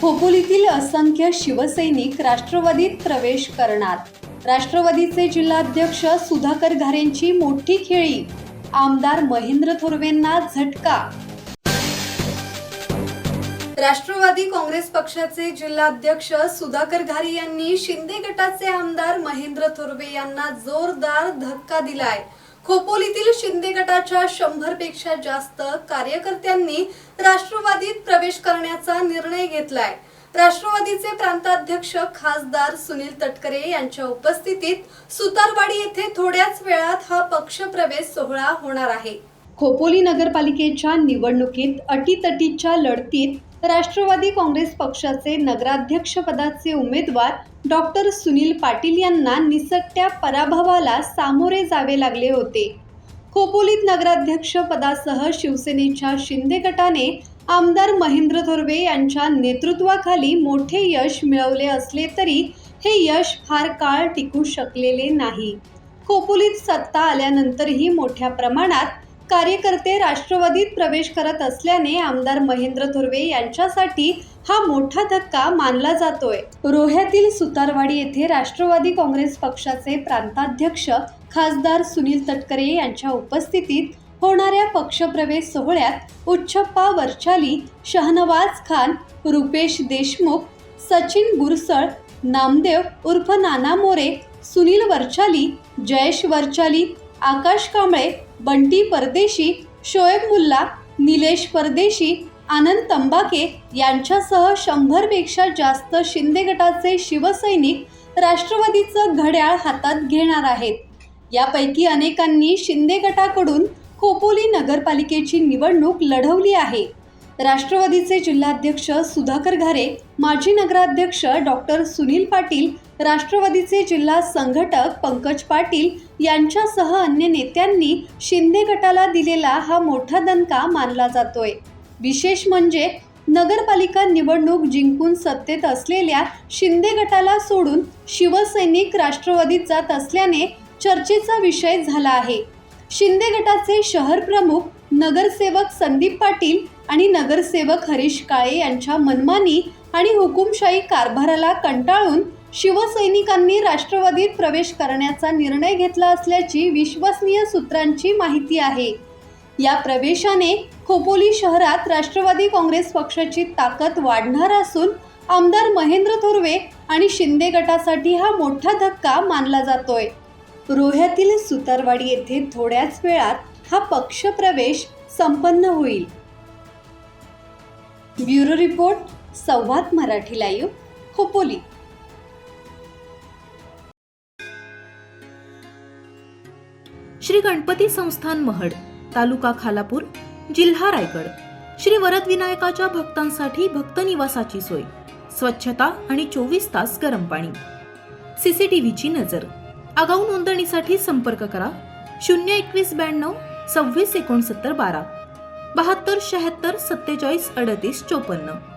खोपोलीतील असंख्य शिवसैनिक राष्ट्रवादीत प्रवेश करणार. राष्ट्रवादीचे जिल्हाध्यक्ष सुधाकर घारेंची मोठी खेळी. आमदार महेंद्र थोरवेंना झटका. राष्ट्रवादी काँग्रेस पक्षाचे जिल्हाध्यक्ष सुधाकर घारे यांनी शिंदे गटाचे आमदार महेंद्र थोरवे यांना जोरदार धक्का दिलाय. खोपोलीतील शिंदे गटाच्या 100 पेक्षा जास्त कार्यकर्त्यांनी राष्ट्रवादीत प्रवेश करण्याचा निर्णय घेतलाय. राष्ट्रवादीचे प्रांताध्यक्ष खासदार सुनील तटकरे यांच्या उपस्थितीत सुतारवाडी येथे थोड्याच वेळात हा पक्षप्रवेश सोहळा होणार आहे. खोपोली नगरपालिकेच्या निवडणुकीत अटीतटीच्या लढतीत राष्ट्रवादी काँग्रेस पक्षाचे नगराध्यक्ष पदाचे उमेदवार डॉक्टर सुनील पाटील यांना निसटत्या पराभवाला सामोरे जावे लागले होते. खोपोलीत नगराध्यक्ष पदासह शिवसेनेच्या शिंदे गटाने आमदार महेंद्र थोरवे यांच्या नेतृत्वाखाली मोठे यश मिळवले असले तरी हे यश फार काळ टिकू शकलेले नाही. खोपोलीत सत्ता आल्यानंतरही मोठ्या प्रमाणात कार्यकर्ते राष्ट्रवादीत प्रवेश करत असल्याने आमदार महेंद्र थोरवे यांच्यासाठी हा मोठा धक्का मानला जातोय. रोह्यातील सुतारवाडी येथे राष्ट्रवादी काँग्रेस पक्षाचे प्रांताध्यक्ष खासदार सुनील तटकरे यांच्या उपस्थितीत होणाऱ्या पक्षप्रवेश सोहळ्यात उच्चप्पा वरचाली, शहनवाज खान, रुपेश देशमुख, सचिन गुरसळ, नामदेव उर्फ नाना मोरे, सुनील वरचाली, जयेश वरचाली, आकाश कांबळे, बंटी परदेशी, शोएब मुल्ला, निलेश परदेशी, आनंद तंबाके यांच्यासह 100 पेक्षा जास्त शिंदे गटाचे शिवसैनिक राष्ट्रवादीचं घड्याळ हातात घेणार आहेत. यापैकी अनेकांनी शिंदे गटाकडून खोपोली नगरपालिकेची निवडणूक लढवली आहे. राष्ट्रवादीचे जिल्हाध्यक्ष सुधाकर घारे, माजी नगराध्यक्ष डॉक्टर सुनील पाटील, राष्ट्रवादीचे जिल्हा संघटक पंकज पाटील यांच्यासह अन्य नेत्यांनी शिंदे गटाला दिलेला हा मोठा दणका मानला जातोय. विशेष म्हणजे नगरपालिका निवडणूक जिंकून सत्तेत असलेल्या शिंदे गटाला सोडून शिवसैनिक राष्ट्रवादीत जात असल्याने चर्चेचा विषय झाला आहे. शिंदे गटाचे शहर प्रमुख नगरसेवक संदीप पाटील आणि नगरसेवक हरीश काळे यांच्या मनमानी आणि हुकुमशाही कारभाराला कंटाळून शिवसैनिकांनी राष्ट्रवादीत प्रवेश करण्याचा निर्णय घेतला असल्याची विश्वसनीय सूत्रांची माहिती आहे. या प्रवेशाने खोपोली शहरात राष्ट्रवादी काँग्रेस पक्षाची ताकद वाढणार असून आमदार महेंद्र थोरवे आणि शिंदे गटासाठी हा मोठा धक्का मानला जातोय. रोह्यातील सुतारवाडी येथे थोड्याच वेळात हा पक्षप्रवेश संपन्न होईल. ब्युरो रिपोर्ट, संवाद मराठी लाईव्ह, खोपोली. श्री गणपती संस्थान महड, तालुका खालापूर, जिल्हा रायगड. श्री वरदविनायकाच्या भक्तांसाठी भक्त निवासाची सोय, स्वच्छता आणि 24 तास गरम पाणी. सीसीटीव्हीची नजर. आगाऊ नोंदणीसाठी संपर्क करा 02192 26 69 12 72 76 47 38 54.